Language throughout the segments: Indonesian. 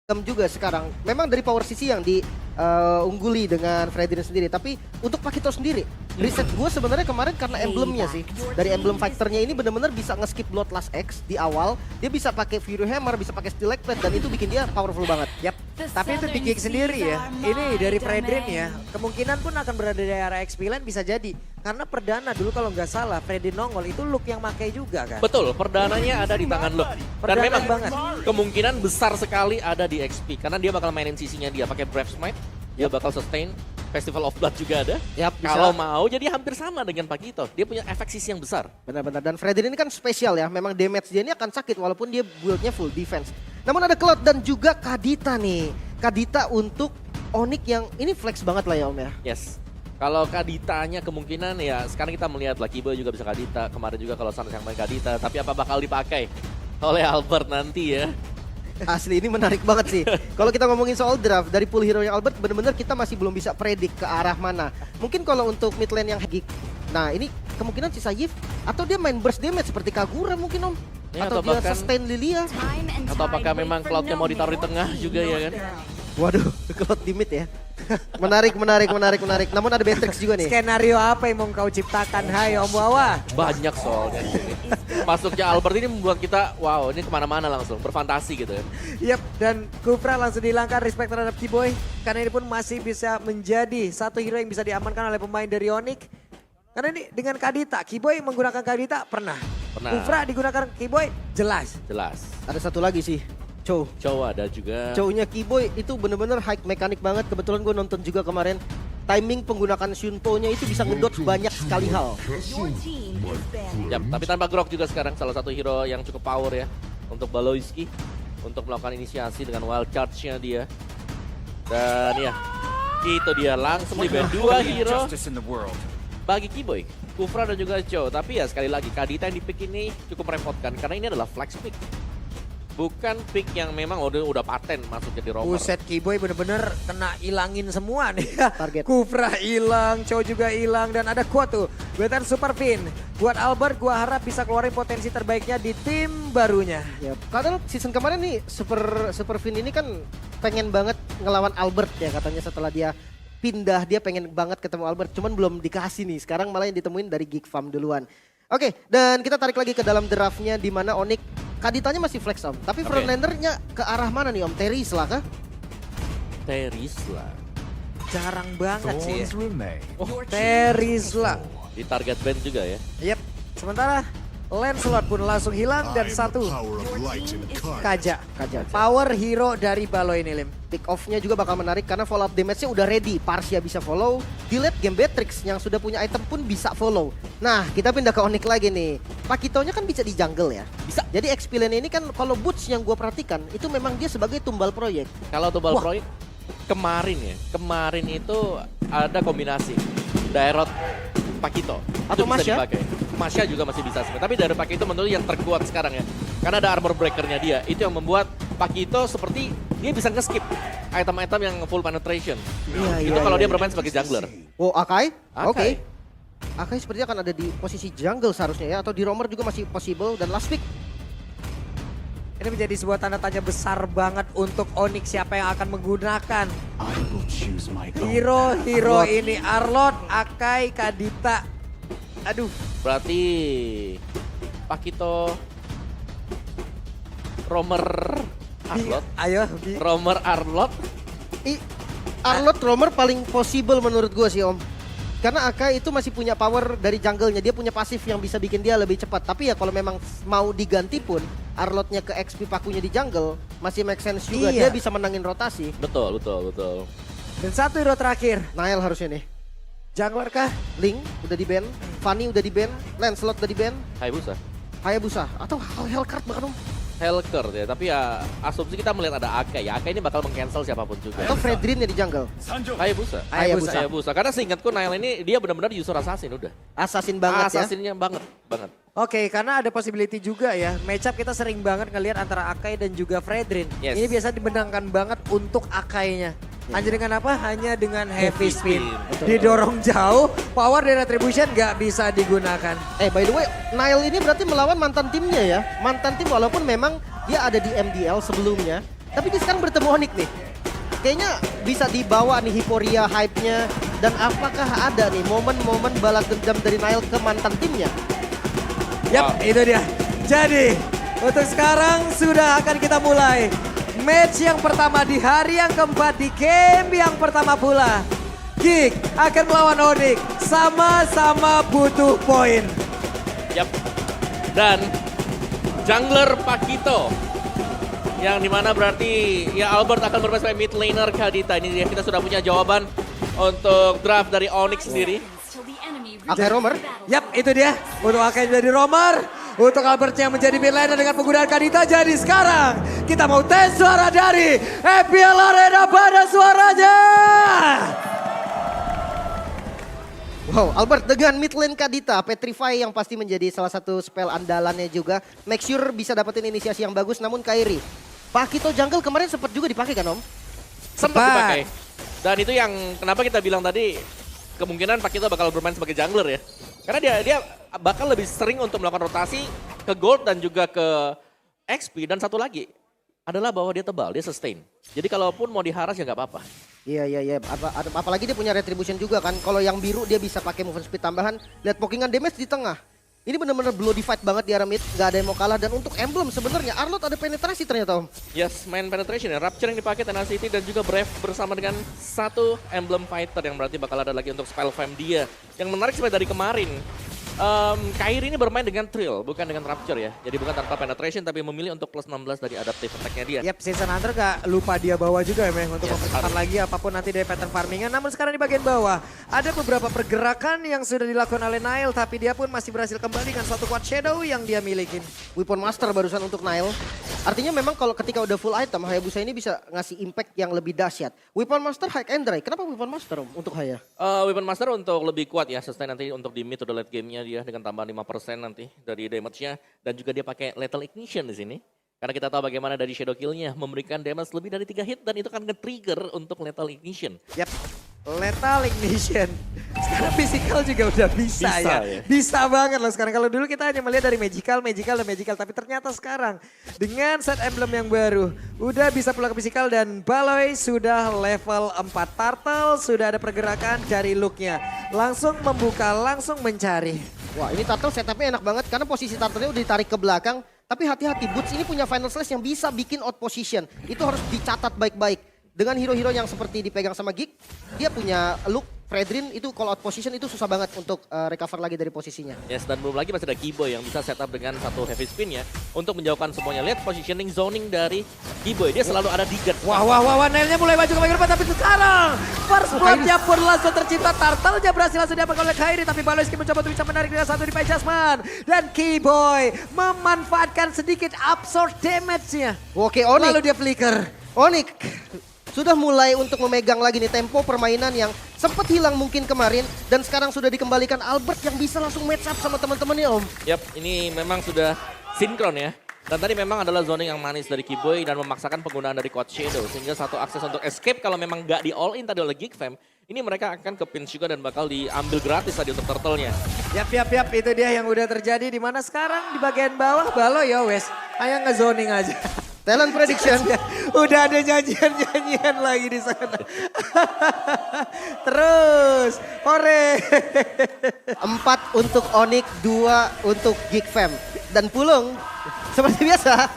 juga sekarang. Memang dari power CC yang diungguli dengan Fredrin sendiri, tapi untuk Pakito sendiri, riset gue sebenarnya kemarin karena emblemnya sih. Dari emblem fighternya ini benar-benar bisa nge-skip Bloodlust X di awal, dia bisa pakai Fury Hammer, bisa pakai Steel Plate dan itu bikin dia powerful banget. Yap. Tapi itu picking sendiri ya. Ini dari Fredrin ya. Kemungkinan pun akan berada di area XP Lane bisa jadi. Karena perdana dulu kalau nggak salah Fredrin nongol itu Luke yang pakai juga kan. Betul, perdananya ada di tangan Luke. Dan Perdana memang banget. kemungkinan besar sekali ada di XP. Karena dia bakal mainin CC-nya dia pakai Brave Smite. Dia bakal sustain. Festival of Blood juga ada. Yap, bisa. Kalau mau jadi hampir sama dengan Pakito. Dia punya efek CC yang besar. Benar-benar, dan Fredrin ini kan spesial ya, memang damage dia ini akan sakit walaupun dia build-nya full defense. Namun ada Cloud dan juga Kadita nih. Kadita untuk Onyx yang ini flex banget lah ya Om ya. Yes. Kalau Kaditanya kemungkinan ya sekarang kita melihat lah Kibo juga bisa Kadita. Kemarin juga kalau Sans yang main Kadita. Tapi apa bakal dipakai oleh Albert nanti ya? Asli ini menarik banget sih. Kalau kita ngomongin soal draft dari pool hero yang Albert, benar-benar kita masih belum bisa predik ke arah mana. Mungkin kalau untuk mid lane yang Geek, nah ini kemungkinan sisa Yif atau dia main burst damage seperti Kagura mungkin Om. Ya, atau dia bahkan- sustain Lilia. Atau apakah memang Cloud-nya mau ditaruh di tengah juga ya kan? Waduh, Cloud di mid ya. menarik. Namun ada Beatrix juga nih. Skenario apa yang mau kau ciptakan? Hai Om Wawa. Banyak soalnya. Masuknya Albert ini membuat kita wow ini kemana-mana langsung berfantasi gitu ya. Yap, dan Kufra langsung dihilangkan respect terhadap Kiboy. Karena ini pun masih bisa menjadi satu hero yang bisa diamankan oleh pemain dari Onyx. Karena ini dengan Kadita, Kiboy menggunakan Kadita pernah. Kufra digunakan Kiboy, jelas. Jelas. Ada satu lagi sih, Chow. Chow ada juga. Chow-nya Kiboy itu bener-bener high mekanik banget. Kebetulan gue nonton juga kemarin. Timing penggunakan Shunpo-nya itu bisa ngedodge banyak sekali hal. Yap, tapi tanpa Grok juga sekarang salah satu hero yang cukup power ya untuk Baloiski untuk melakukan inisiasi dengan wild charge-nya dia. Dan ya, itu dia langsung di band 2 hero bagi Kiboy, Kufra dan juga Chow. Tapi ya sekali lagi Kadita yang di pick ini cukup merepotkan karena ini adalah flex pick. Bukan pick yang memang udah paten masuk jadi romer. Buset, Kiboy bener-bener kena ilangin semua nih. Target. Kufra hilang, Chow juga hilang, dan ada kuat tuh. Buatan Super Fin. Buat Albert, gua harap bisa keluarin potensi terbaiknya di tim barunya. Ya, padahal season kemarin nih Super Fin ini kan pengen banget ngelawan Albert ya katanya setelah dia pindah dia pengen banget ketemu Albert, cuman belum dikasih nih. Sekarang malah yang ditemuin dari Geek Farm duluan. Oke, dan kita tarik lagi ke dalam draftnya di mana Onyx Kaditanya masih flex Om, tapi frontlanernya ke arah mana nih Om? Terisla kah? Terisla. Jarang banget sih ya. Oh, Terisla. di target band juga ya. Yep, sementara Lancelot pun langsung hilang dan satu Kaja. Power hero dari Balo ini Lim. Pick off-nya juga bakal menarik karena follow up damage-nya udah ready. Parsia bisa follow, di late game Beatrix yang sudah punya item pun bisa follow. Nah, kita pindah ke Onyx lagi nih. Pakitonya kan bisa di jungle ya. Bisa. Jadi XP lane ini kan kalau Boots yang gue perhatikan itu memang dia sebagai tumbal proyek. Kalau Tobal Proyek kemarin itu ada kombinasi Daerot Pakito Atau itu bisa Masya? dipakai. Masya juga masih bisa sebenarnya. Tapi dari Pakito menurut yang terkuat sekarang ya. Karena ada armor breakernya dia. Itu yang membuat Pakito seperti dia bisa nge-skip item-item yang full penetration. Itu kalau dia bermain sebagai jungler. Oh, Akai? Akai. Oke. Akai sepertinya akan ada di posisi jungle seharusnya ya. Atau di roamer juga masih possible. Dan last pick. Ini menjadi sebuah tanda tanya besar banget untuk Onyx siapa yang akan menggunakan hero ini. Arlot, Akai, Kadita. Aduh, Berarti Pakito Romer Arlot. ayo. Romer Arlot. Arlot roamer paling possible menurut gue sih Om. Karena Akai itu masih punya power dari jungle-nya. Dia punya pasif yang bisa bikin dia lebih cepat. Tapi ya kalau memang mau diganti pun Arlotnya ke XP pakunya di jungle masih make sense juga. Iya. Dia bisa menangin rotasi. Betul. Dan satu hero terakhir. Nael harusnya nih. Jungler kah? Link udah di ban, Fanny udah di ban, Lancelot udah di ban, Hayabusa. Hayabusa atau Hellcard bahkan Om. Helker ya, tapi ya asumsi kita melihat ada Akai ya. Akai ini bakal meng-cancel siapapun juga. Atau Fredrin ya di jungle. Hayabusa. Karena seingatku Nail ini dia benar-benar user assassin udah. Assassin banget ya. Assassinnya banget. Oke, karena ada possibility juga ya. Matchup kita sering banget ngelihat antara Akai dan juga Fredrin. Yes. Ini biasa dimenangkan banget untuk Akainya. Hanya dengan apa? Hanya dengan heavy spin. Didorong jauh, power dan retribution nggak bisa digunakan. By the way, Nail ini berarti melawan mantan timnya ya. Mantan tim walaupun memang dia ada di MDL sebelumnya. Tapi dia sekarang bertemu Onyx nih. Kayaknya bisa dibawa nih Hiporia hype-nya. Dan apakah ada nih momen-momen balas dendam dari Nile ke mantan timnya? Yap, itu dia. Jadi, untuk sekarang sudah akan kita mulai match yang pertama di hari yang keempat di game yang pertama pula. Geek akan melawan Onyx, sama-sama butuh poin. Yap. Dan jungler Pakito yang dimana berarti ya Albert akan bermain sebagai mid laner Kadita. Ini dia, kita sudah punya jawaban untuk draft dari Onyx sendiri. Akai Romer. Yap, itu dia. Untuk Akai dari Romer. Untuk Albert yang menjadi mid laner dengan penggunaan Kadita. Jadi sekarang kita mau tes suara dari EPL Arena pada suaranya. Wow, Albert dengan mid lane Kadita, Petrify yang pasti menjadi salah satu spell andalannya juga. Make sure bisa dapetin inisiasi yang bagus, namun Kairi. Pakito jungle kemarin sempat juga dipakai kan Om? Sempat dipakai. Dan itu yang kenapa kita bilang tadi kemungkinan Pakito bakal bermain sebagai jungler ya. Karena dia bakal lebih sering untuk melakukan rotasi ke gold dan juga ke XP. Dan satu lagi adalah bahwa dia tebal, dia sustain. Jadi kalaupun mau diharas ya nggak apa-apa. Iya. Apalagi dia punya retribution juga kan. Kalau yang biru dia bisa pakai movement speed tambahan. Lihat pokingan damage di tengah. Ini benar-benar bloody fight banget di area mid. Gak ada yang mau kalah. Dan untuk emblem sebenarnya Arnold ada penetrasi ternyata Om. Yes, main penetration ya. Rapture yang dipakai Tenacity dan juga Brave bersama dengan satu emblem fighter yang berarti bakal ada lagi untuk spell fam dia. Yang menarik sebenarnya dari kemarin. Kairi ini bermain dengan Trill, bukan dengan Rapture ya. Jadi bukan tanpa penetration tapi memilih untuk plus 16 dari adaptive attack-nya dia. Yap, Season Hunter gak lupa dia bawa juga ya Meh, untuk Yes, mempercepat lagi apapun nanti dari pattern farmingan. Namun sekarang di bagian bawah ada beberapa pergerakan yang sudah dilakukan oleh Nile, tapi dia pun masih berhasil kembali dengan satu quad shadow yang dia milikin. Weapon Master barusan untuk Nile. Artinya memang kalau ketika udah full item, Hayabusa ini bisa ngasih impact yang lebih dahsyat. Weapon Master high and dry. Kenapa Weapon Master Om untuk Haya? Weapon Master untuk lebih kuat ya, sustain nanti untuk di mid to the late game-nya dia dengan tambahan 5% nanti dari damage-nya. Dan juga dia pakai Lethal Ignition di sini. Karena kita tahu bagaimana dari Shadow Kill-nya memberikan damage lebih dari 3 hit dan itu kan nge-trigger untuk Lethal Ignition. Yap, Lethal Ignition. Sekarang physical juga udah bisa ya. Ya. Bisa banget loh sekarang. Kalau dulu kita hanya melihat dari magical. Tapi ternyata sekarang dengan set emblem yang baru. Udah bisa pula ke physical dan Baloy sudah level 4. Turtle sudah ada pergerakan dari looknya. Langsung membuka, langsung mencari. Wah ini Turtle setupnya enak banget karena posisi Turtle-nya udah ditarik ke belakang. Tapi hati-hati, Boots ini punya final slash yang bisa bikin out position. Itu harus dicatat baik-baik. Dengan hero-hero yang seperti dipegang sama Geek, dia punya look, Fredrin itu kalau out position itu susah banget untuk recover lagi dari posisinya. Yes, dan belum lagi masih ada Kiboy yang bisa setup dengan satu heavy spin ya. Untuk menjauhkan semuanya. Lihat positioning zoning dari Kiboy. Dia selalu ada di guard. Wah, Nailnya mulai maju ke bagian depan, tapi sekarang first blood-nya pun langsung tercipta. Turtle-nya berhasil langsung diapakan oleh Kairi, tapi Baloyski mencoba untuk bisa menarik dengan satu di adjustment. Dan Kiboy memanfaatkan sedikit absorb damage-nya. Oke, Onyx. Lalu dia flicker. Onyx sudah mulai untuk memegang lagi nih tempo permainan yang sempat hilang mungkin kemarin. Dan sekarang sudah dikembalikan Albert yang bisa langsung match up sama teman-temannya Om. Yap, ini memang sudah sinkron ya. Dan tadi memang adalah zoning yang manis dari Kiboy dan memaksakan penggunaan dari Quad Shadow. Sehingga satu akses untuk escape kalau memang nggak di all in tadi oleh Geek Fam. Ini mereka akan ke pinch juga dan bakal diambil gratis tadi untuk turtle-nya. Yap, itu dia yang udah terjadi. Di mana sekarang di bagian bawah Baloy ya wes. Hanya nge-zoning aja. Talent prediction. Udah ada nyanyian lagi di sana. Terus, hore. 4 untuk Onyx, 2 untuk Geek Fam. Dan Pulung, seperti biasa.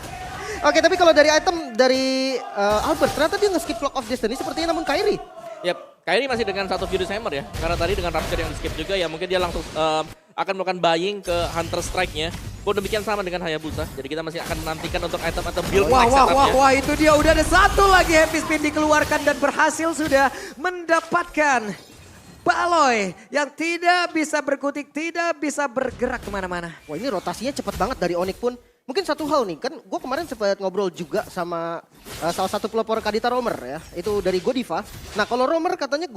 Oke, tapi kalau dari item dari Albert, ternyata dia nge-skip Flock of Destiny sepertinya namun Kairi. Yap, Kairi masih dengan satu Furious Hammer ya. Karena tadi dengan Rapture yang di-skip juga ya mungkin dia langsung akan melakukan buying ke Hunter Strike-nya. Pun demikian sama dengan Hayabusa. Jadi kita masih akan menantikan untuk item atau build Wah, itu dia udah ada satu lagi happy spin dikeluarkan dan berhasil sudah mendapatkan Baloy yang tidak bisa berkutik, tidak bisa bergerak kemana-mana. Wah ini rotasinya cepat banget dari Onyx pun. Mungkin satu hal nih, kan gue kemarin sempat ngobrol juga sama salah satu pelopor Kadita Romer ya. Itu dari Godiva. Nah kalau Romer katanya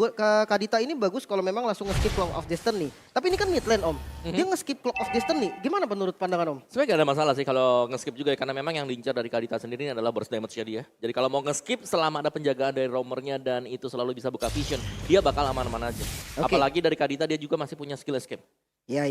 Kadita ini bagus kalau memang langsung nge-skip Clock of Destiny. Tapi ini kan mid lane Om. Dia nge-skip Clock of Destiny. Gimana menurut pandangan Om? Sebenarnya gak ada masalah sih kalau nge-skip juga ya. Karena memang yang diincar dari Kadita sendiri ini adalah burst damage-nya dia. Jadi kalau mau nge-skip selama ada penjagaan dari Romernya dan itu selalu bisa buka vision. Dia bakal aman-aman aja. Okay. Apalagi dari Kadita dia juga masih punya skill escape. Ya,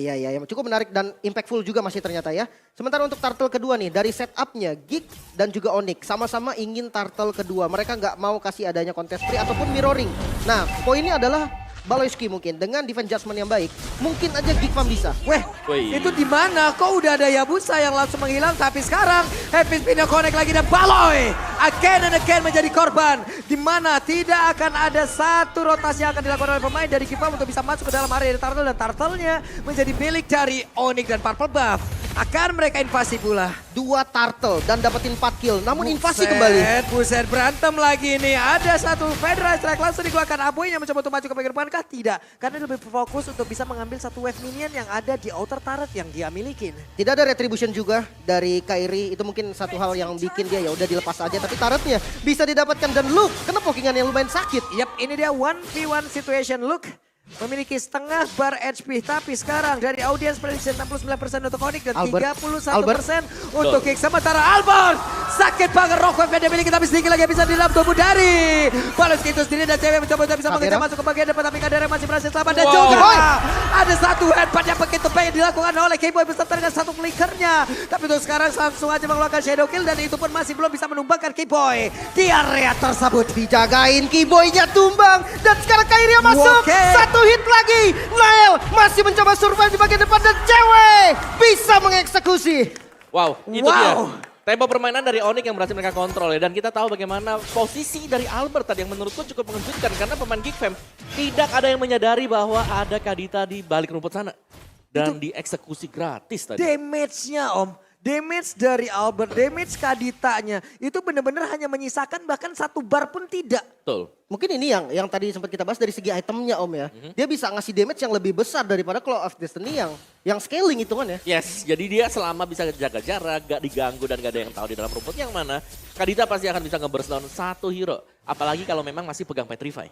cukup menarik dan impactful juga masih ternyata ya. Sementara untuk turtle kedua nih, dari setupnya Geek dan juga Onyx sama-sama ingin turtle kedua. Mereka nggak mau kasih adanya contest free ataupun mirroring. Nah, poinnya adalah Baloyski mungkin dengan defense judgment yang baik, mungkin aja Geek Farm bisa. Weh, Wih. itu di mana? Kok udah ada Yabusa yang langsung menghilang, tapi sekarang Happy Spinner connect lagi dan Baloy again and again menjadi korban. Di mana tidak akan ada satu rotasi yang akan dilakukan oleh pemain dari Geek Farm untuk bisa masuk ke dalam area Turtle dan Turtle-nya menjadi milik dari Onyx dan Purple Buff. Akan mereka invasi pula. 2 turtle dan dapetin 4 kill, namun invasi kembali. Buset, berantem lagi nih. Ada satu Federal Strike langsung dikeluarkan. Aboy yang mencoba untuk maju ke bagian depan kah? Tidak. Karena dia lebih fokus untuk bisa mengambil satu wave minion yang ada di outer turret yang dia miliki. Tidak ada retribution juga dari Kairi, itu mungkin satu hal yang bikin dia ya udah dilepas aja. Tapi turretnya bisa didapatkan dan Luke kena pokingan yang lumayan sakit. Yap, ini dia 1v1 situation. Luke memiliki setengah bar HP, tapi sekarang dari audience prediction 69% untuk Onyx dan Albert. 31% untuk Kick. Sementara Albert sakit banget rock wave yang dia miliki, tapi sedikit lagi bisa di dalam tubuh dari Baloyski itu sendiri dan cewek mencoba untuk bisa mengejar masuk ke bagian depan, tapi Kadera masih berhasil selamat dan juga ada satu headbutt yang begitu baik dilakukan oleh K-Boy beserta dengan satu flickernya. Tapi untuk sekarang langsung aja mengeluarkan Shadow Kill dan itu pun masih belum bisa menumbangkan K-Boy di area tersebut. Dijagain Keyboy-nya tumbang dan sekarang Kairi yang masuk. Satu hit lagi. Nael masih mencoba survive di bagian depan dan cewek bisa mengeksekusi. Wow, itu dia. Tempo permainan dari Onyx yang berhasil mereka kontrol ya. Dan kita tahu bagaimana posisi dari Albert tadi yang menurutku cukup mengejutkan. Karena pemain Geek Fam tidak ada yang menyadari bahwa ada Kadita di balik rumput sana. Dan dieksekusi gratis tadi. Damage-nya Om. Damage dari Albert, damage Kaditanya itu benar-benar hanya menyisakan bahkan satu bar pun tidak. Betul. Mungkin ini yang tadi sempat kita bahas dari segi itemnya Om ya. Dia bisa ngasih damage yang lebih besar daripada Claw of Destiny yang scaling hitungannya. Yes, jadi dia selama bisa jaga jarak, gak diganggu dan gak ada yang tahu di dalam rumput yang mana, Kadita pasti akan bisa nge-burst down satu hero. Apalagi kalau memang masih pegang Petrify.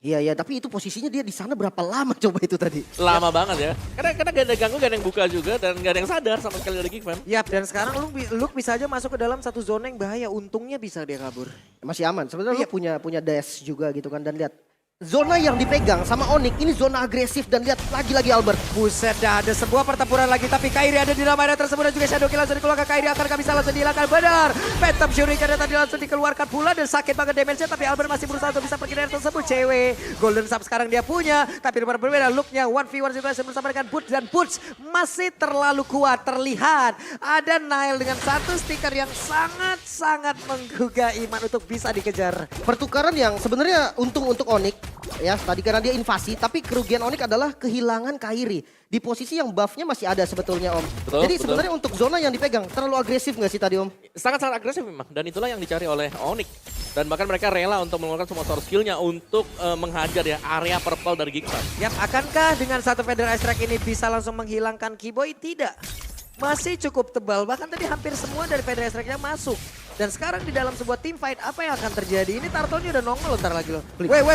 Iya, tapi itu posisinya dia di sana berapa lama coba itu tadi? Lama banget ya. Karena gak ada ganggu, gak ada yang buka juga dan gak ada yang sadar sama sekali dari Geek Fam. Yap, dan sekarang Luke bisa aja masuk ke dalam satu zona yang bahaya. Untungnya bisa dia kabur. Masih aman. Sebenarnya lu punya dash juga gitu kan dan lihat zona yang dipegang sama Onyx ini zona agresif dan lihat lagi Albert. Buset dah, ada sebuah pertempuran lagi tapi Kairi ada di dalam area tersebut dan juga Shadow Kill langsung dikeluarkan. Kairi akankah bisa langsung dihilangkan? Benar. Phantom Shuriken tadi langsung dikeluarkan pula dan sakit banget damage-nya tapi Albert masih berusaha untuk bisa pergi dari tersebut. Cewek Golden Sub sekarang dia punya tapi berbeda look-nya 1v1 situation bersama dengan Butch dan Butch masih terlalu kuat. Terlihat ada Nail dengan satu stiker yang sangat-sangat menggugah iman untuk bisa dikejar. Pertukaran yang sebenarnya untung untuk Onyx ya tadi karena dia invasi, tapi kerugian Onyx adalah kehilangan Kairi di posisi yang buff-nya masih ada sebetulnya Om. Betul, jadi sebenarnya untuk zona yang dipegang terlalu agresif nggak sih tadi Om? Sangat-sangat agresif memang dan itulah yang dicari oleh Onyx. Dan bahkan mereka rela untuk mengeluarkan semua source skill-nya untuk menghajar ya area purple dari Geek Fam. Yap, akankah dengan satu Federal Strike ini bisa langsung menghilangkan Keyboy? Tidak. Masih cukup tebal, bahkan tadi hampir semua dari Federal Strike-nya masuk. Dan sekarang di dalam sebuah team fight, apa yang akan terjadi? Ini Turtle-nya udah nongol ntar lagi loh. Wait,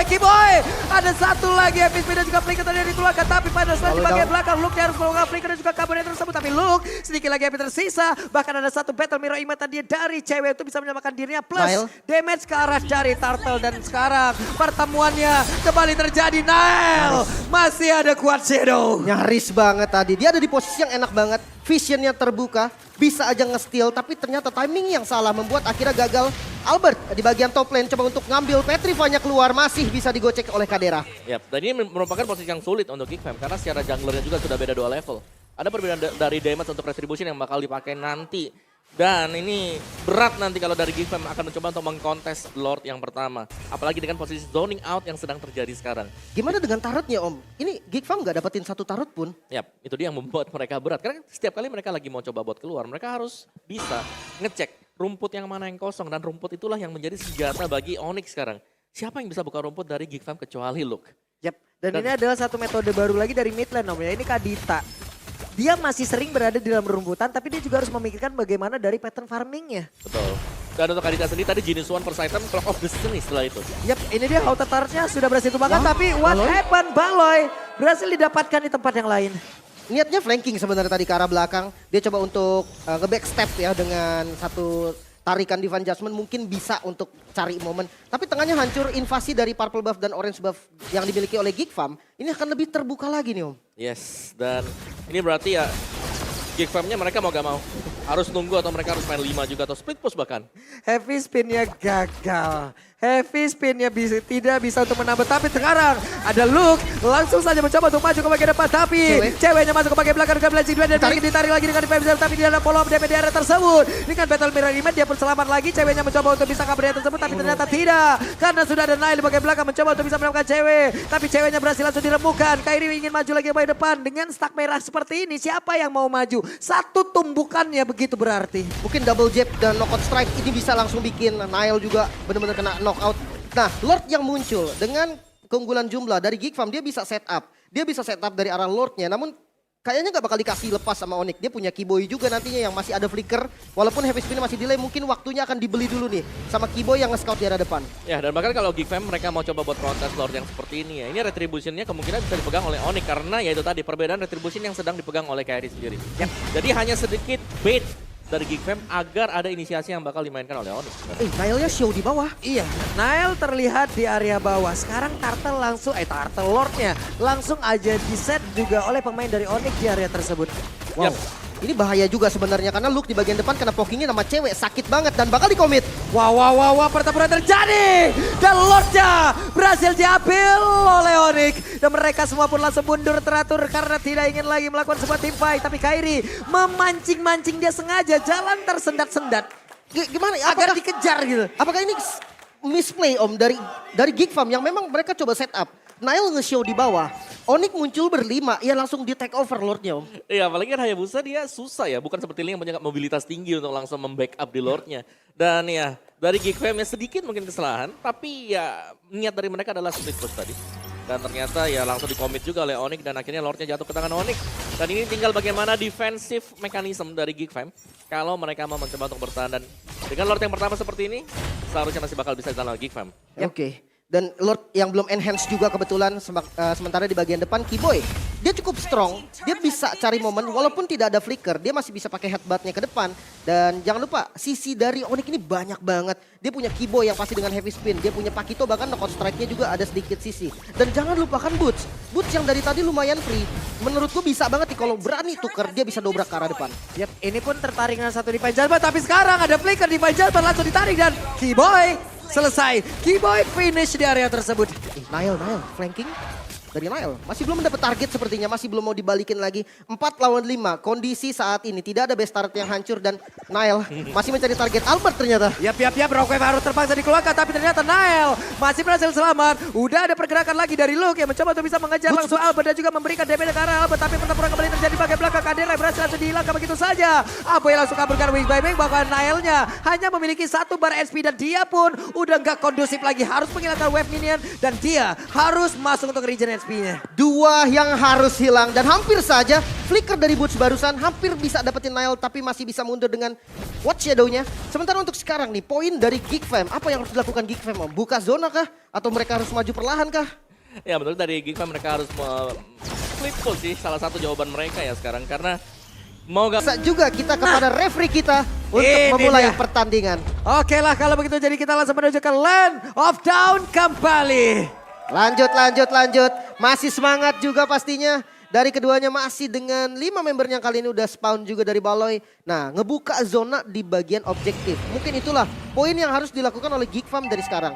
Keyboy! Ada satu lagi, Happy Speed dan juga Flicker tadi yang dikeluarkan. Tapi pada saat di bagian belakang, Luke harus keluarkan Flicker dan juga kabarnya tersebut. Tapi Luke sedikit lagi Happy tersisa. Bahkan ada satu Battle Mirror Imat tadi dari cewek itu bisa menyamakan dirinya. Plus Nail. damage ke arah dari Turtle. Dan sekarang pertemuannya kembali terjadi. Nail masih ada kuat Shadow. Nyaris banget tadi. Dia ada di posisi yang enak banget. Visionnya terbuka, bisa aja nge-steal, tapi ternyata timing yang salah membuat akhirnya gagal. Albert di bagian top lane coba untuk ngambil Petrify-nya keluar, masih bisa digocek oleh Kadera. Yap, dan ini merupakan posisi yang sulit untuk Geek Fam karena secara junglernya juga sudah beda 2 level. Ada perbedaan dari damage untuk retribution yang bakal dipakai nanti. Dan ini berat nanti kalau dari Geek Fam akan mencoba untuk mengkontes Lord yang pertama. Apalagi dengan posisi zoning out yang sedang terjadi sekarang. Gimana dengan turretnya Om? Ini Geek Fam nggak dapetin satu turret pun. Yap, itu dia yang membuat mereka berat. Karena setiap kali mereka lagi mau coba buat keluar, mereka harus bisa ngecek rumput yang mana yang kosong. Dan rumput itulah yang menjadi senjata bagi Onyx sekarang. Siapa yang bisa buka rumput dari Geek Fam kecuali Luke? Yap, dan ini adalah satu metode baru lagi dari mid lane Om ya. Ini Kadita. Dia masih sering berada di dalam rumputan, tapi dia juga harus memikirkan bagaimana dari pattern farmingnya. Betul. Dan untuk Kadita sendiri tadi Genius One first item Clock of Destiny setelah itu. Yap, ini dia auto turret-nya sudah berhasil tumbangkan, tapi what happened? Baloy berhasil didapatkan di tempat yang lain. Niatnya flanking sebenarnya tadi ke arah belakang. Dia coba untuk nge-backstep ya dengan satu tarikan Divine Judgment mungkin bisa untuk cari momen. Tapi tengahnya hancur, invasi dari Purple Buff dan Orange Buff yang dimiliki oleh Geek Farm. Ini akan lebih terbuka lagi nih Om. Yes, dan ini berarti ya Geek Farm-nya mereka mau gak mau. Harus nunggu atau mereka harus main 5 juga atau split push bahkan. Heavy spin-nya gagal. Heavy spin-nya tidak bisa untuk menambah. Tapi sekarang ada Luke langsung saja mencoba untuk maju ke bagian depan. Tapi ceweknya masuk ke bagian belakang dengan Blazing Duel. Dan ditarik lagi dengan Defense. Tapi dia ada follow up DP di area tersebut. Dengan Battle Mirror Image dia pun selamat lagi. Ceweknya mencoba untuk bisa kabur dari tersebut. Tapi ternyata tidak. Karena sudah ada Nile di bagian belakang mencoba untuk bisa menemukan cewek. Tapi ceweknya berhasil langsung dirembukan. Kairi ingin maju lagi ke bagian depan. Dengan stack merah seperti ini siapa yang mau maju? Satu tumbukannya begitu berarti. Mungkin double jab dan knockout strike ini bisa langsung bikin Nile juga benar-benar kena knockout. Nah, Lord yang muncul dengan keunggulan jumlah dari Geek Farm, dia bisa setup. Dia bisa setup dari arah Lordnya, namun kayaknya nggak bakal dikasih lepas sama Onyx. Dia punya Keyboy juga nantinya yang masih ada flicker. Walaupun heavy spin masih delay, mungkin waktunya akan dibeli dulu nih sama Keyboy yang nge-scout di arah depan. Ya, dan bahkan kalau Geek Fam mereka mau coba buat kontes Lord yang seperti ini ya. Ini retribution-nya kemungkinan bisa dipegang oleh Onyx karena ya itu tadi perbedaan retribution yang sedang dipegang oleh Kairi sendiri. Jadi hanya sedikit bait dari Geek Fam agar ada inisiasi yang bakal dimainkan oleh Onyx. Nile-nya show di bawah. Iya, Nile terlihat di area bawah. Sekarang Turtle langsung, Turtle Lordnya langsung aja di-set juga oleh pemain dari Onyx di area tersebut. Wow. Ini bahaya juga sebenarnya karena Luke di bagian depan kena pokingnya sama cewek sakit banget dan bakal dikomit. Wow, pertempuran terjadi. Dan Lordnya berhasil diambil oleh Onyx. Dan mereka semua pun langsung mundur teratur karena tidak ingin lagi melakukan sebuah team fight. Tapi Kairi memancing-mancing dia sengaja jalan tersendat-sendat. Gimana? Agar dikejar gitu. Apakah ini misplay Om dari Geek Farm yang memang mereka coba setup? Nile nge-show di bawah, Onyx muncul berlima, ya langsung di take over Lordnya Om. Iya, apalagi kan Hayabusa dia susah ya, bukan seperti Ling yang punya mobilitas tinggi untuk langsung membackup di Lordnya. Dan ya, dari Geek Fam ya sedikit mungkin kesalahan, tapi ya niat dari mereka adalah split push tadi. Dan ternyata ya langsung dikomit juga oleh Onyx dan akhirnya Lordnya jatuh ke tangan Onyx. Dan ini tinggal bagaimana defensive mechanism dari Geek Fam kalau mereka mau mencoba untuk bertahan. Dan dengan Lord yang pertama seperti ini, seharusnya masih bakal bisa ditahan oleh Geek Fam. Oke. Dan Lord yang belum enhance juga kebetulan sementara di bagian depan Keyboy. Dia cukup strong, dia bisa cari momen walaupun tidak ada flicker. Dia masih bisa pakai headbutt-nya ke depan. Dan jangan lupa sisi dari Onyx ini banyak banget. Dia punya Keyboy yang pasti dengan heavy spin. Dia punya Pakito bahkan knockout strike-nya juga ada sedikit sisi. Dan jangan lupakan Boots. Boots yang dari tadi lumayan free. Menurutku bisa banget nih kalau berani tuker dia bisa dobrak ke arah depan. Yap, ini pun tertarik dengan satu Divine Judgment. Tapi sekarang ada flicker Divine Judgment langsung ditarik dan Keyboy selesai. Keyboy finish di area tersebut. Nile, flanking dari Nile. Masih belum mendapat target sepertinya, masih belum mau dibalikin lagi. 4 lawan 5, kondisi saat ini tidak ada best start yang hancur dan Nile masih mencari target Albert ternyata. Yap, Rockwave harus terpaksa dikeluarkan tapi ternyata Nile masih berhasil selamat. Udah ada pergerakan lagi dari Luke yang mencoba untuk bisa mengejar langsung Albert dan juga memberikan DP ke arah Albert. Tapi pertempuran kembali terjadi bagian belakang. Kadera berhasil langsung dihilangkan begitu saja. Aboy langsung kaburkan wing by wing bahkan Nile-nya hanya memiliki 1 bar SP dan dia pun udah gak kondusif lagi. Harus menghilangkan wave minion dan dia harus masuk untuk regen SP-nya. 2 yang harus hilang dan hampir saja flicker dari Boots barusan hampir bisa dapetin Nile tapi masih bisa mundur dengan Watch Shadow-nya. Sementara untuk sekarang nih poin dari Geek Fam, apa yang harus dilakukan Geek Fam Om? Buka zona kah? Atau mereka harus maju perlahan kah? Ya betul dari Geek Fam mereka harus split push sih salah satu jawaban mereka ya sekarang karena mau gak... Bisa juga kita kepada referee kita untuk memulai pertandingan. Oke lah kalau begitu jadi kita langsung menuju ke Land of Down kembali. Lanjut. Masih semangat juga pastinya. Dari keduanya masih dengan 5 member yang kali ini udah spawn juga dari Baloy. Nah, ngebuka zona di bagian objektif. Mungkin itulah poin yang harus dilakukan oleh Geek Farm dari sekarang.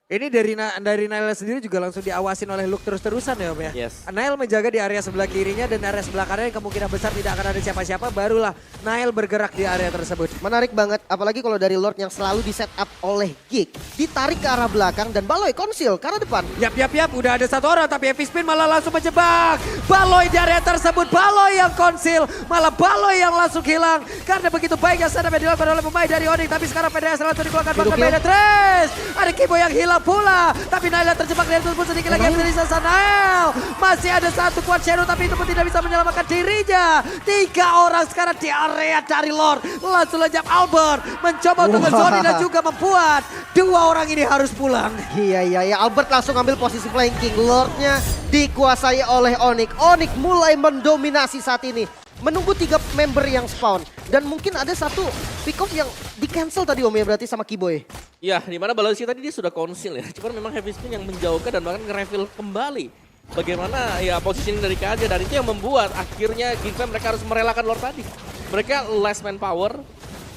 Ini dari Nile sendiri juga langsung diawasin oleh Luke terus-terusan ya Om ya. Yes. Nile menjaga di area sebelah kirinya dan area sebelah kanannya kemungkinan besar tidak akan ada siapa-siapa. Barulah Nile bergerak di area tersebut. Menarik banget, apalagi kalau dari Lord yang selalu di setup oleh Geek. Ditarik ke arah belakang dan Baloy konsil ke arah depan. Yap, udah ada 1 orang tapi heavy spin malah langsung menjebak. Baloy di area tersebut, Baloy yang konsil. Malah Baloy yang langsung hilang. Karena begitu baik yang setup yang dilakukan oleh pemain dari Onyx. Tapi sekarang PDS langsung dikeluarkan bahkan Penetrace. Ada Kibo yang hilang pula, tapi Nile terjebak dari tersebut sedikit lagi dari sisa Nile. Masih ada 1 kuat shadow tapi itu pun tidak bisa menyelamatkan dirinya. 3 orang sekarang di area dari Lord. Langsung lejap Albert mencoba untuk ngezoni dan juga membuat 2 orang ini harus pulang. Iya, Albert langsung ambil posisi flanking. Lordnya dikuasai oleh Onyx. Onyx mulai mendominasi saat ini. Menunggu 3 member yang spawn. Dan mungkin ada 1 pick off yang di cancel tadi Om ya berarti sama Kiboy. Ya, di mana Balozi tadi dia sudah konsil ya. Cuman memang Heavy Spin yang menjauhkan dan bahkan nge-reveal kembali. Bagaimana ya positioning dari KJ dan itu yang membuat akhirnya Gigfam mereka harus merelakan Lord tadi. Mereka less manpower,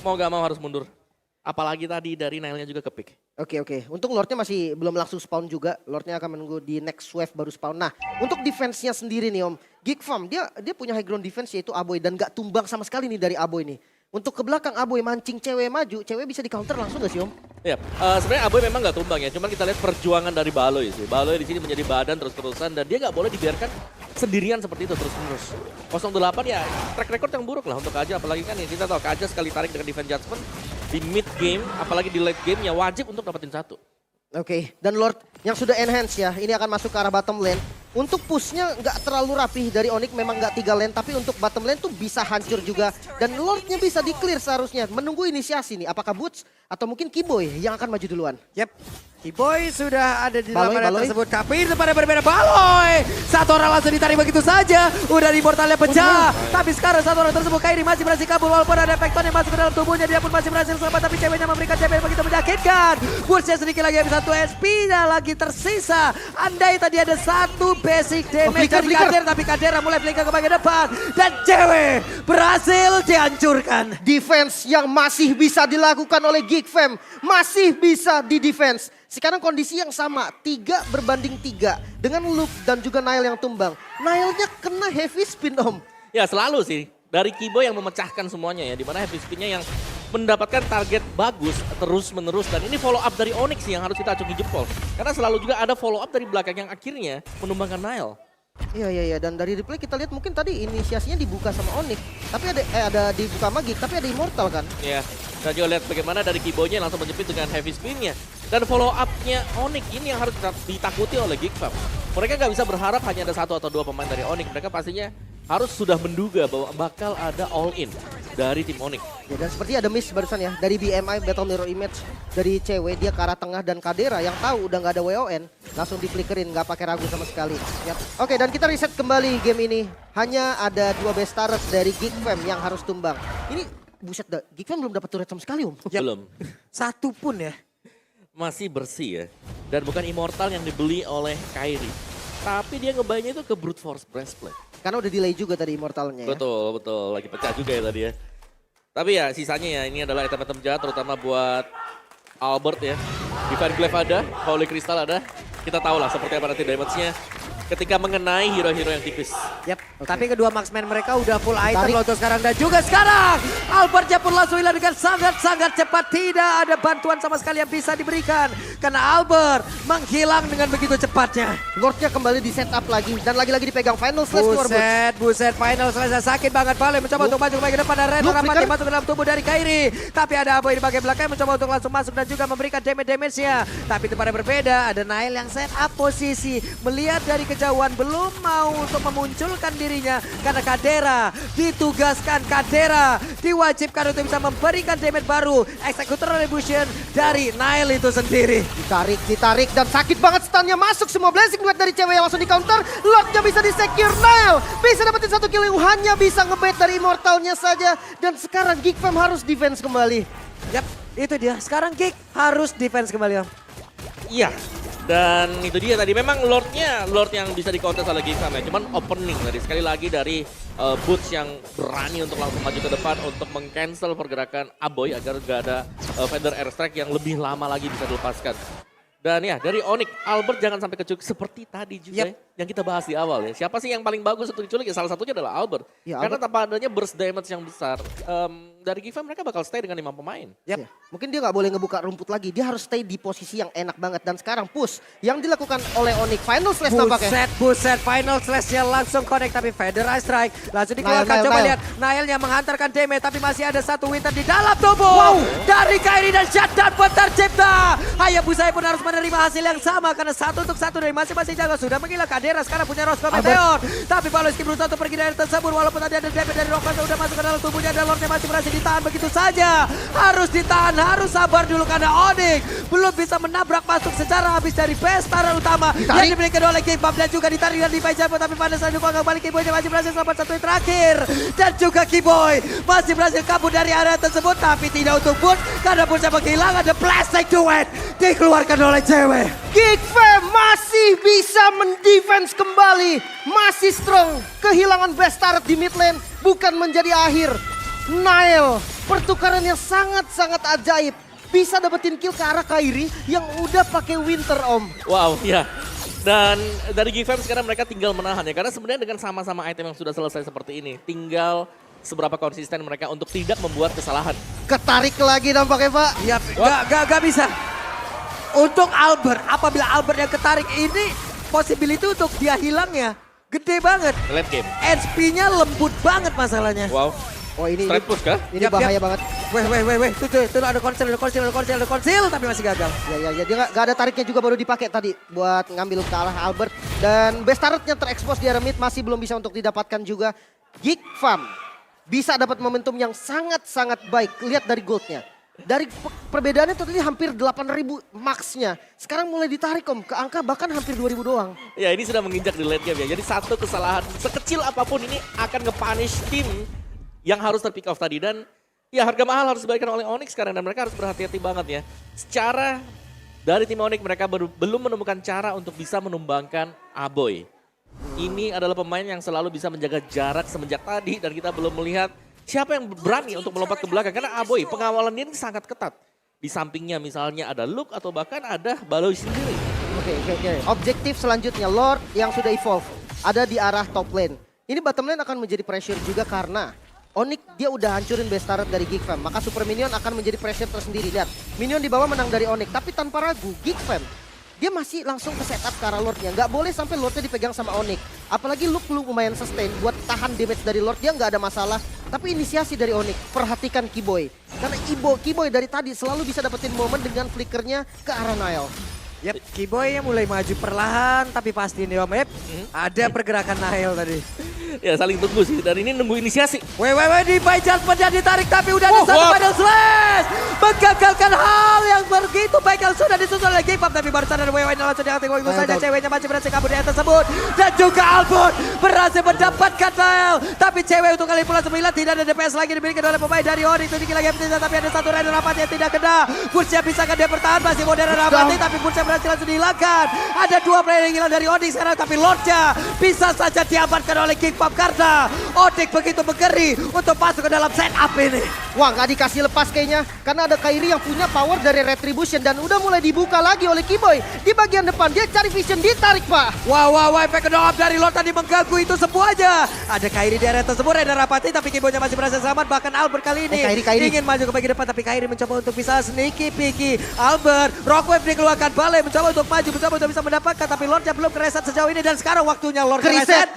mau gak mau harus mundur. Apalagi tadi dari Nile-nya juga ke-pick. Oke. Untuk Lordnya masih belum langsung spawn juga. Lordnya akan menunggu di next wave baru spawn. Nah, untuk defense-nya sendiri nih Om. Gigfam dia punya high ground defense yaitu Aboy dan gak tumbang sama sekali nih dari Aboy nih. Untuk ke belakang Aboy mancing cewek maju, cewek bisa di counter langsung gak sih Om? Ya, sebenarnya Aboy memang gak tumbang ya. Cuman kita lihat perjuangan dari Baloy sih. Baloy di sini menjadi badan terus-terusan dan dia gak boleh dibiarkan sendirian seperti itu terus-menerus. 08 ya track record yang buruk lah untuk Kaja. Apalagi kan ya kita tahu Kaja sekali tarik dengan defense judgment di mid game, apalagi di late game ya wajib untuk dapetin satu. Oke, dan Lord yang sudah enhance ya, ini akan masuk ke arah bottom lane. Untuk pushnya nggak terlalu rapih dari Onyx, memang nggak 3 lane, tapi untuk bottom lane tuh bisa hancur juga. Dan Lordnya bisa di-clear seharusnya, menunggu inisiasi nih. Apakah Boots atau mungkin Kiboy yang akan maju duluan? Yap. Kiboy sudah ada di dalam area Baloy. tersebut. Tapi itu pada berbeda Baloy. Satu orang langsung ditarik begitu saja. Udah di portalnya pecah. Tapi sekarang satu orang tersebut Kairi masih berhasil kabur. Walaupun ada Vector yang masuk ke dalam tubuhnya. Dia pun masih berhasil selamat. Tapi ceweknya memberikan cewek begitu menyakitkan. Burstnya sedikit lagi habis 1 SP-nya lagi tersisa. Andai tadi ada satu basic damage dari Kadera. Tapi Kadera mulai flicker ke bagian depan. Dan cewek berhasil dihancurkan. Defense yang masih bisa dilakukan oleh Gigfam, masih bisa di defense. Sekarang kondisi yang sama, 3 berbanding 3. Dengan Luke dan juga Nile yang tumbang. Nile-nya kena heavy spin Om. Ya selalu sih, dari Kiboy yang memecahkan semuanya ya. Dimana Heavy Spin-nya yang mendapatkan target bagus terus-menerus. Dan ini follow up dari Onyx yang harus kita acungi jempol. Karena selalu juga ada follow up dari belakang yang akhirnya menumbangkan Nile. Iya, dan dari replay kita lihat mungkin tadi inisiasinya dibuka sama Onyx. Tapi ada dibuka sama Gig, tapi ada Immortal kan? Ya, dan juga lihat bagaimana dari Kiboy-nya langsung menjepit dengan Heavy Spin-nya. Dan follow up-nya Onyx ini yang harus ditakuti oleh Gigfam. Mereka nggak bisa berharap hanya ada 1 atau 2 pemain dari Onyx. Mereka pastinya harus sudah menduga bahwa bakal ada all-in dari tim Onyx. Ya, dan seperti ada miss barusan ya, dari BMI Battle Mirror Image, dari cewek dia ke arah tengah dan Kadera yang tahu udah nggak ada WON, langsung diflickerin, nggak pakai ragu sama sekali. Yap. Oke, dan kita reset kembali game ini. Hanya ada 2 best stars dari Gigfam yang harus tumbang. Ini buset dah, Gigfam belum dapat turret sama sekali Om. Yap. Belum. Satu pun ya. Masih bersih ya. Dan bukan Immortal yang dibeli oleh Kairi. Tapi dia ngebayanya itu ke Brute Force Breastplate. Karena udah delay juga tadi Immortalnya ya. Betul. Lagi pecah juga ya tadi ya. Tapi ya sisanya ya ini adalah item-item jahat terutama buat Albert ya. Divine Glaive ada, Holy Crystal ada. Kita tahu lah seperti apa nanti damage-nya ketika mengenai hero-hero yang tipis. Yap, tapi kedua marksman mereka udah full item loh untuk sekarang. Dan juga sekarang Albertnya pun langsung hilang dengan sangat-sangat cepat. Tidak ada bantuan sama sekali yang bisa diberikan. Karena Albert menghilang dengan begitu cepatnya. Lordnya kembali di setup lagi dan lagi-lagi dipegang Final Slash keluar Buset, Final Slash sakit banget. Balik mencoba untuk maju ke bagian depan dan Red Ramati masuk ke dalam tubuh dari Kairi. Tapi ada Aboy di bagian belakang mencoba untuk langsung masuk dan juga memberikan damage-nya. Tapi itu pada berbeda, ada Nile yang set up posisi. Melihat dari kejauhan belum mau untuk memunculkan dirinya. Karena Kadera ditugaskan, Kadera diwajibkan untuk bisa memberikan damage baru. Executor Retribution dari Nile itu sendiri. Ditarik dan sakit banget stunnya masuk semua blessing duet dari cewek yang langsung di counter. Lordnya bisa di-secure, Nile bisa dapetin 1 kill yang hanya bisa ngebait dari Immortalnya saja. Dan sekarang Gigfam harus defense kembali. Yap, itu dia. Sekarang Gig harus defense kembali Om. Iya. Dan itu dia tadi memang Lord yang bisa di-counter oleh Gigfam ya. Cuman opening tadi sekali lagi dari Boots yang berani untuk langsung maju ke depan untuk meng-cancel pergerakan Aboy agar gak ada Feather Airstrike yang lebih lama lagi bisa dilepaskan. Dan ya dari Onyx, Albert jangan sampai keculik seperti tadi juga yang kita bahas di awal ya. Siapa sih yang paling bagus untuk diculik? Ya, salah satunya adalah Albert. Ya, Karena tanpa adanya burst damage yang besar, dari Gigfam mereka bakal stay dengan 5 pemain. Ya. Mungkin dia nggak boleh ngebuka rumput lagi, dia harus stay di posisi yang enak banget. Dan sekarang push yang dilakukan oleh Onyx, Final Slash nampaknya. Buset, Final Slash-nya langsung connect tapi Feather Strike langsung dikeluarkan. Coba lihat, Nile-nya menghantarkan damage tapi masih ada 1 winter di dalam tubuh. Dari Kairi dan shutdown pun tercipta. Hayabusa pun harus menerima hasil yang sama karena 1 untuk 1 dari masing-masing jago sudah menggila. Kadera sekarang punya Roscoe Meteor. Tapi Baloyski berusaha untuk pergi dari tersebut walaupun tadi ada damage dari Roscoe sudah masuk ke dalam tubuhnya dan Lordnya masih berhasil ditahan begitu saja. Harus ditahan, harus sabar dulu karena Onyx belum bisa menabrak masuk secara habis dari Bestara utama. Yang dimiliki oleh King Bam dan juga ditarik dan Levi Jumbo tapi pada saat juga kembali Kiboy masih berhasil selamat satu yang terakhir. Dan juga Kiboy masih berhasil kabur dari area tersebut tapi tidak untuk Bun karena Bun sampai kehilangan the plastic duet dikeluarkan oleh cewek. Geek Fam masih bisa mendefense kembali. Masih strong. Kehilangan best turret di mid lane bukan menjadi akhir. Nile, pertukaran yang sangat-sangat ajaib. Bisa dapetin kill ke arah Kairi yang udah pakai Winter Om. Wow, ya. Dan dari Geek Fam sekarang mereka tinggal menahan ya. Karena sebenarnya dengan sama-sama item yang sudah selesai seperti ini. Tinggal seberapa konsisten mereka untuk tidak membuat kesalahan. Ketarik lagi nampaknya Pak. Ya, gak bisa. Untuk Albert, apabila Albert yang ketarik ini, possibility untuk dia hilangnya gede banget. Late game. HP-nya lembut banget masalahnya. Wow. Oh ini Straight push kah? ini bahaya banget. Weh, tuh ada konsil, tapi masih gagal. Ya, dia nggak ada tariknya juga baru dipakai tadi buat ngambil ke arah Albert. Dan best turretnya terekspos di area mid masih belum bisa untuk didapatkan juga. Geek Fam bisa dapat momentum yang sangat-sangat baik. Lihat dari goldnya. Dari perbedaannya tadi hampir 8.000 max-nya. Sekarang mulai ditarik Om ke angka bahkan hampir 2.000 doang. Ya ini sudah menginjak di late game ya. Jadi satu kesalahan sekecil apapun ini akan nge-punish tim yang harus terpick off tadi. Dan ya harga mahal harus diberikan oleh Onyx sekarang. Dan mereka harus berhati-hati banget ya. Secara dari tim Onyx mereka belum menemukan cara untuk bisa menumbangkan Aboy. Ini adalah pemain yang selalu bisa menjaga jarak semenjak tadi. Dan kita belum melihat siapa yang berani untuk melompat ke belakang. Karena Aboy pengawalan dia ini sangat ketat. Di sampingnya misalnya ada Luke atau bahkan ada Baloy sendiri. Oke. Objektif selanjutnya Lord yang sudah evolve. Ada di arah top lane. Ini bottom lane akan menjadi pressure juga karena Onyx dia udah hancurin best turret dari Geek Fam. Maka Super Minion akan menjadi pressure tersendiri. Lihat, Minion di bawah menang dari Onyx. Tapi tanpa ragu, Geek Fam dia masih langsung ke setup ke arah Lordnya. Nggak boleh sampai Lordnya dipegang sama Onyx. Apalagi Luke lumayan sustain buat tahan damage dari Lord. Dia nggak ada masalah. Tapi inisiasi dari Onyx, perhatikan Kiboy. Karena Kiboy dari tadi selalu bisa dapetin momen dengan flickernya ke arah Nile. Yap, Kiboy yang mulai maju perlahan tapi pasti nih Om ada pergerakan Nile tadi. Ya saling tunggu sih. Dan ini nunggu inisiasi. Weh, di By Judgment ditarik tapi udah ada satu final slash. Menggagalkan hal yang begitu baik yang sudah disusun oleh Geek Fam. Tapi baru sadar Weh langsung diangkat itu saja. Ceweknya masih berhasil kabur di atas tersebut. Dan juga Albert berhasil mendapatkan Nile. Tapi cewek untuk kali pula 9 tidak ada DPS lagi dimiliki oleh pemain dari Onyx. Sedikit lagi tapi ada satu Rider Rapati yang tidak kena. Bursia bisa kan dia bertahan masih modern Rapati. Tapi Bursia berhasil langsung dihilangkan. Ada 2 player yang hilang dari Onyx sekarang. Tapi Lordnya bisa saja diamankan oleh Geek Fam karena Onyx begitu mengeri untuk masuk ke dalam setup ini. Wah nggak dikasih lepas kayaknya. Karena ada Kairi yang punya power dari Retribution. Dan udah mulai dibuka lagi oleh Kiboy. Di bagian depan dia cari vision ditarik Pak. Wow, efek kedua dari Lord tadi mengganggu itu semuanya. Ada Kairi di area tersebut, ada Rapati tapi Kiboynya masih berhasil selamat. Bahkan Albert kali ini Kairi. ingin maju ke bagian depan tapi Kairi mencoba untuk bisa sneaky peeky. Albert, Rockwave dikeluarkan Balai mencoba untuk maju, mencoba untuk bisa mendapatkan tapi Lordnya belum kereset sejauh ini dan sekarang waktunya Lord kereset.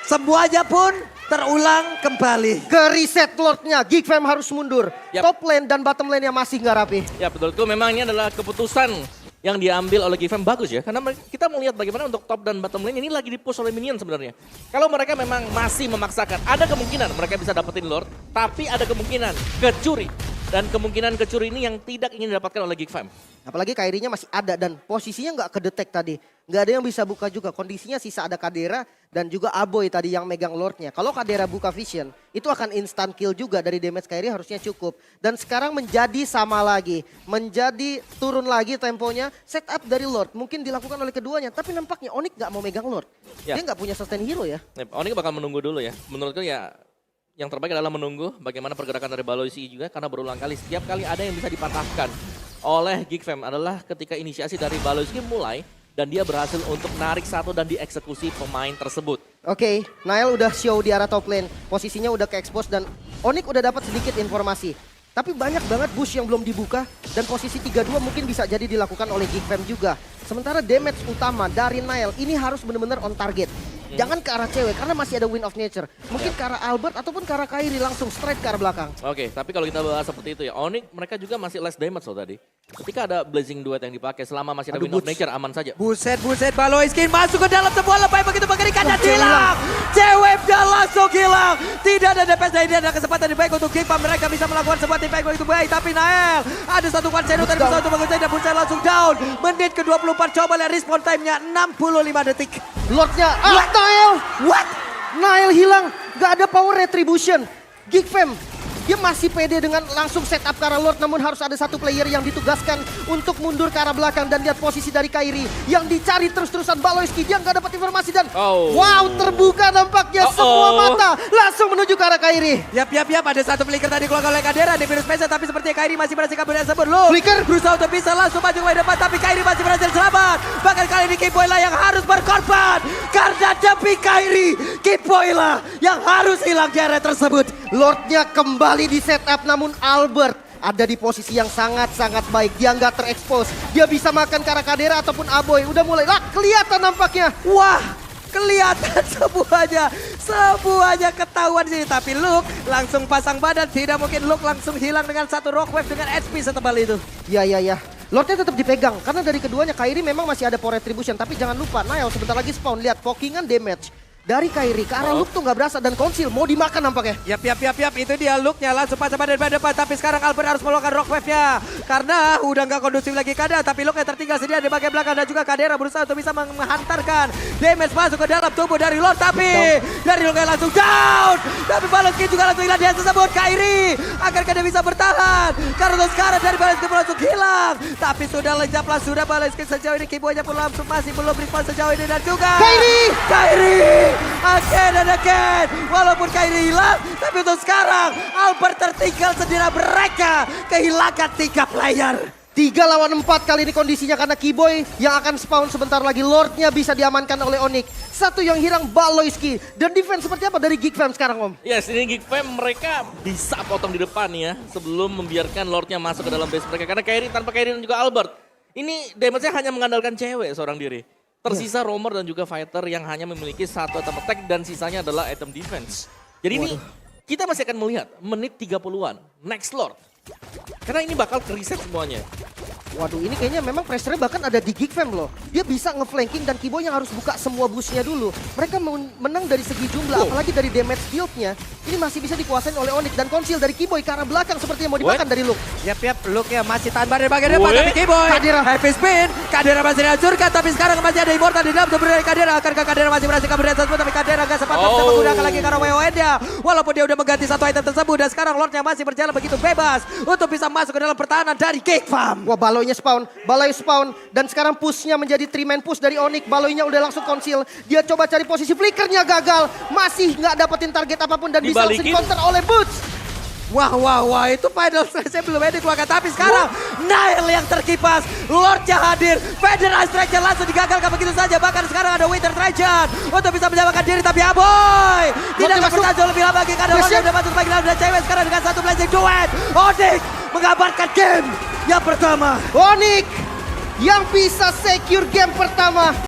Semuanya pun terulang kembali. Ke reset Lordnya, Geek Fam harus mundur. Yap. Top lane dan bottom lane yang masih nggak rapi. Ya betulku memang ini adalah keputusan yang diambil oleh Geek Fam bagus ya. Karena kita melihat bagaimana untuk top dan bottom lane ini lagi di-push oleh minion sebenarnya. Kalau mereka memang masih memaksakan, ada kemungkinan mereka bisa dapetin Lord. Tapi ada kemungkinan kecuri. Dan kemungkinan kecuri ini yang tidak ingin didapatkan oleh Geek Fam. Apalagi Kairinya masih ada dan posisinya nggak kedetek tadi. Nggak ada yang bisa buka juga. Kondisinya sisa ada Kadera dan juga Aboy tadi yang megang Lordnya. Kalau Kadera buka vision, itu akan instant kill juga dari damage Kairi harusnya cukup. Dan sekarang menjadi sama lagi. Menjadi turun lagi temponya. Setup dari Lord mungkin dilakukan oleh keduanya. Tapi nampaknya Onyx nggak mau megang Lord. Ya. Dia nggak punya sustain hero ya. Onyx bakal menunggu dulu ya. Menurutku ya yang terbaik adalah menunggu bagaimana pergerakan dari Baloyski juga. Karena berulang kali, setiap kali ada yang bisa dipatahkan oleh Geek Fam adalah ketika inisiasi dari Baloyski mulai. Dan dia berhasil untuk narik satu dan dieksekusi pemain tersebut. Oke, Nile udah show di arah top lane. Posisinya udah ke-expose dan Onyx udah dapat sedikit informasi. Tapi banyak banget bush yang belum dibuka dan posisi 3-2 mungkin bisa jadi dilakukan oleh Geek Fam juga. Sementara damage utama dari Nile ini harus benar-benar on target. Jangan ke arah cewek karena masih ada Wind of Nature. Mungkin ke arah Albert ataupun ke arah Kairi langsung straight ke arah belakang. Oke, tapi kalau kita bahas seperti itu ya, Onyx mereka juga masih less damage loh tadi. Ketika ada Blazing Duet yang dipakai selama masih ada Aduh, Wind of Boots. Nature aman saja. Buset, Baloiskin masuk ke dalam sebuah lebay begitu mengerikan dan Wah, hilang. hilang. CWF dan langsung hilang. Tidak ada DPS dan ini ada kesempatan yang baik untuk Gigfam. Mereka bisa melakukan sebuah tim baik begitu baik. Tapi Nael ada satu one shadow tadi bisa untuk menguasai dan Buset langsung down. Menit ke-24 coba lihat respawn time-nya 65 detik. Lordnya, What? Nael! What? Nael hilang, gak ada power retribution. Gigfam, dia masih pede dengan langsung setup ke arah Lord, namun harus ada satu player yang ditugaskan untuk mundur ke arah belakang dan lihat posisi dari Kairi yang dicari terus-terusan Baloyski. Dia nggak dapat informasi dan wow, terbuka nampaknya semua mata langsung menuju ke arah Kairi. Yap, ada satu flicker tadi keluar oleh Kadera di virus Mesa, tapi sepertinya Kairi masih berhasil kabur dari tersebut. Loh, Flicker berusaha untuk bisa langsung maju ke depan, tapi Kairi masih berhasil selamat. Bahkan kali ini Kipoila yang harus berkorban. Karena demi Kairi, Kipoila yang harus hilang di area tersebut. Lordnya kembali di setup, namun Albert ada di posisi yang sangat-sangat baik. Dia nggak terekspos, dia bisa makan ke arah Kadera ataupun Aboy. Udah mulai, lah kelihatan nampaknya. Wah, kelihatan semuanya ketahuan sini. Tapi Luke langsung pasang badan, tidak mungkin Luke langsung hilang dengan satu rock wave dengan HP setebal itu. Ya. Lordnya tetap dipegang karena dari keduanya Kairi memang masih ada power retribution. Tapi jangan lupa Nael sebentar lagi spawn. Lihat pokingan damage dari Kairi ke arah Luke tuh nggak berasa dan Konsil mau dimakan nampaknya. Yap, itu dia Luke-nya langsung pasang badan pada depan. Tapi sekarang Albert harus melakukan rock wave-nya. Karena udah nggak kondusif lagi keadaan. Tapi Luke-nya tertinggal sedia di bagian belakang. Dan juga Kadera berusaha untuk bisa menghantarkan damage masuk ke dalam tubuh dari Lord. Tapi dari Luke langsung down. Tapi Baloiskin juga langsung hilang di tersebut. Kairi akankah dia bisa bertahan? Karena sekarang dari Baloiskin langsung hilang. Tapi sudah lejaplah sudah Baloiskin sejauh ini. Kibonya pun langsung masih belum respon sejauh ini. Dan juga Kairi again. Walaupun Kairi hilang, tapi untuk sekarang Albert tertinggal sendiri. Mereka kehilangan 3 player. 3 lawan 4 kali ini kondisinya karena Kiboy yang akan spawn sebentar lagi. Lordnya bisa diamankan oleh Onyx. Satu yang hilang Baloyski. Dan defense seperti apa dari Gigfam sekarang Om? Yes, ini Gigfam mereka bisa potong di depan ya sebelum membiarkan Lordnya masuk ke dalam base mereka. Karena Kairi tanpa Kairi dan juga Albert, ini damage-nya hanya mengandalkan cewek seorang diri. Tersisa Roamer dan juga Fighter yang hanya memiliki satu item attack dan sisanya adalah item defense. Jadi ini kita masih akan melihat menit 30-an, next Lord. Karena ini bakal reset semuanya. Waduh, ini kayaknya memang pressure-nya bahkan ada di Gigfam loh. Dia bisa nge-flanking dan Kiboy yang harus buka semua boost-nya dulu. Mereka menang dari segi jumlah, apalagi dari damage build-nya. Ini masih bisa dikuasain oleh Onyx dan Konsil dari Kiboy ke arah belakang seperti yang mau dimakan dari Luke. Yap, Luke-nya masih tahan badan bagian depan, tapi Kiboy Kadera. heavy spin. Kadera masih dihancurkan, tapi sekarang masih ada Immortal di dalam tubuh dari Kadera. Akankah Kadera masih berhasil kabur dari tersebut, tapi Kadera gak sempat bisa menggunakan lagi karena WON-nya. Walaupun dia udah mengganti satu item tersebut, dan sekarang Lord-nya masih berjalan begitu bebas untuk bisa masuk ke dalam pertahanan dari Gigfam. Wah, Baloynya spawn, Baloy spawn, dan sekarang push-nya menjadi 3-man push dari Onyx. Baloynya udah langsung Konsil, dia coba cari posisi flickernya gagal, masih nggak dapetin target apapun dan bisa langsung counter oleh Boots. Wah, itu final strike-nya belum ada dikeluarkan, tapi sekarang Nail yang terkipas, Lord-nya hadir, Federal Strike-nya langsung digagalkan begitu saja, bahkan sekarang ada Winter Trajan untuk bisa menyelamatkan diri, tapi Aboy tidak akan bertahan lebih lama lagi karena Lord udah masuk bagian dan cewek sekarang dengan satu blazing duet. Onyx mengabarkan game yang pertama. Onyx yang bisa secure game pertama.